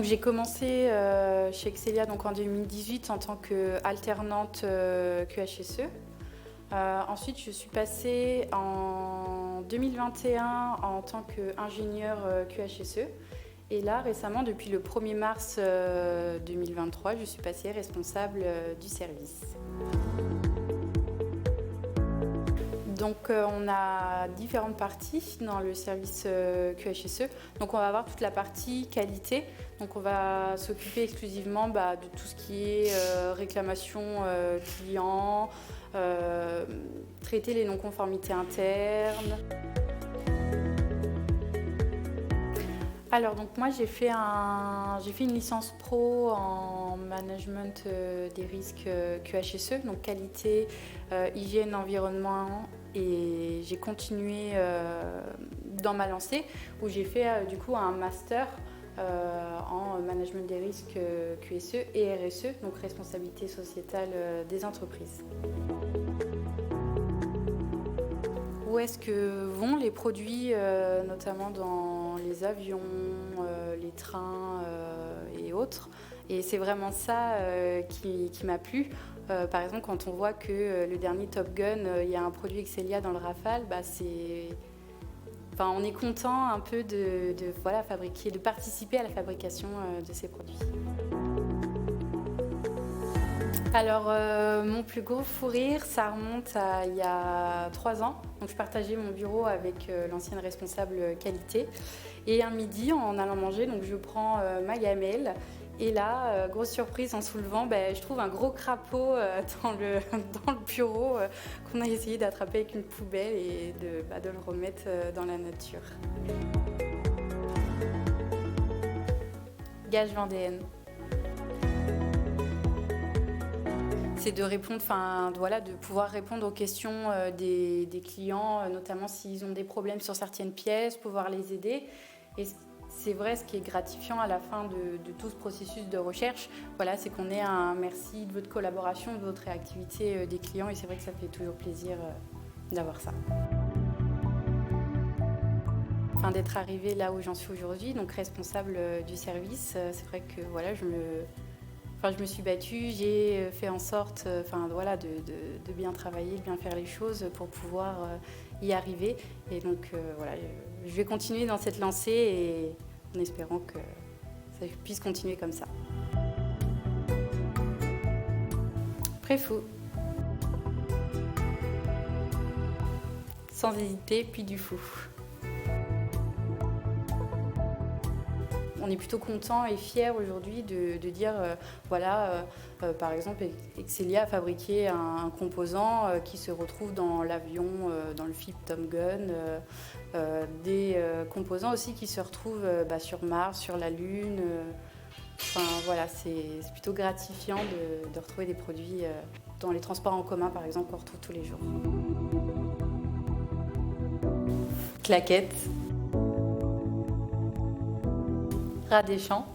Donc j'ai commencé chez Excelia donc en 2018 en tant qu'alternante QHSE. Ensuite, je suis passée en 2021 en tant qu'ingénieure QHSE. Et là, récemment, depuis le 1er mars 2023, je suis passée responsable du service. Donc on a différentes parties dans le service QHSE. Donc on va avoir toute la partie qualité. Donc on va s'occuper exclusivement de tout ce qui est réclamation client, traiter les non-conformités internes. Alors donc moi j'ai fait une licence pro en management des risques QHSE, donc qualité, hygiène, environnement, et j'ai continué dans ma lancée où j'ai fait du coup un master en management des risques QSE et RSE, donc responsabilité sociétale des entreprises. Où est-ce que vont les produits, notamment dans les avions, les trains et autres. Et c'est vraiment ça qui m'a plu. Par exemple, quand on voit que le dernier Top Gun, il y a un produit Excelia dans le Rafale, on est content un peu de participer à la fabrication de ces produits. Alors, mon plus gros fou rire, ça remonte à il y a 3 ans. Donc, je partageais mon bureau avec l'ancienne responsable qualité. Et un midi, en allant manger, donc je prends ma gamelle. Et là, grosse surprise, en soulevant, je trouve un gros crapaud dans le bureau qu'on a essayé d'attraper avec une poubelle et de le remettre dans la nature. Gage vendéenne. C'est de répondre, de pouvoir répondre aux questions des clients, notamment s'ils ont des problèmes sur certaines pièces, pouvoir les aider. Et c'est vrai, ce qui est gratifiant à la fin de tout ce processus de recherche, c'est qu'on ait un merci de votre collaboration, de votre réactivité des clients, et c'est vrai que ça fait toujours plaisir d'avoir ça. D'être arrivée là où j'en suis aujourd'hui, donc responsable du service, c'est vrai que je me suis battue, j'ai fait en sorte de bien travailler, de bien faire les choses pour pouvoir y arriver. Et donc je vais continuer dans cette lancée et en espérant que ça puisse continuer comme ça. Préfou. Sans hésiter, puis du fou. On est plutôt content et fier aujourd'hui de dire, par exemple, Excelia a fabriqué un composant qui se retrouve dans l'avion, dans le film Top Gun, des composants aussi qui se retrouvent sur Mars, sur la Lune. C'est plutôt gratifiant de retrouver des produits dans les transports en commun, par exemple, qu'on retrouve tous les jours. Claquettes. Ras des champs.